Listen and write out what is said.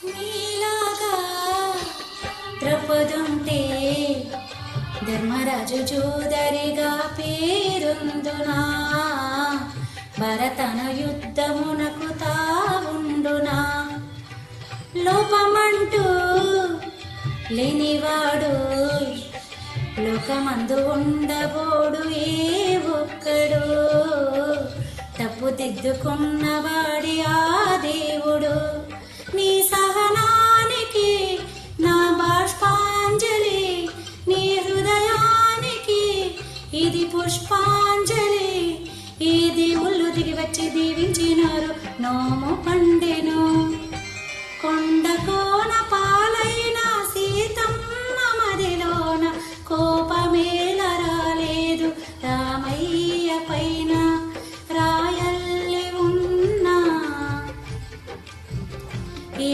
నీలాగా ద్రౌపదుంటే ధర్మరాజు జోదరిగా పేరొందునా, భరతన యుద్ధమునకు తావుండునా. లోపమంటూ లేనివాడు లోకమందు ఉండబోడు ఏ ఒక్కడు, తప్పు దిద్దుకున్నవాడి ఆ దేవుడు. నీ సహనానికి నా బాష్పాంజలి, నీ హృదయానికి ఇది పుష్పాంజలి. ఈ దేవుళ్ళు దిగి వచ్చి దీవించినారు, నోము పండెను. కొండ కోన పాలైన సీతమ్మ మదిలోన కోపమేల రాలేదు, రామయ్య పైన రాయల్లి ఉన్నా. ఈ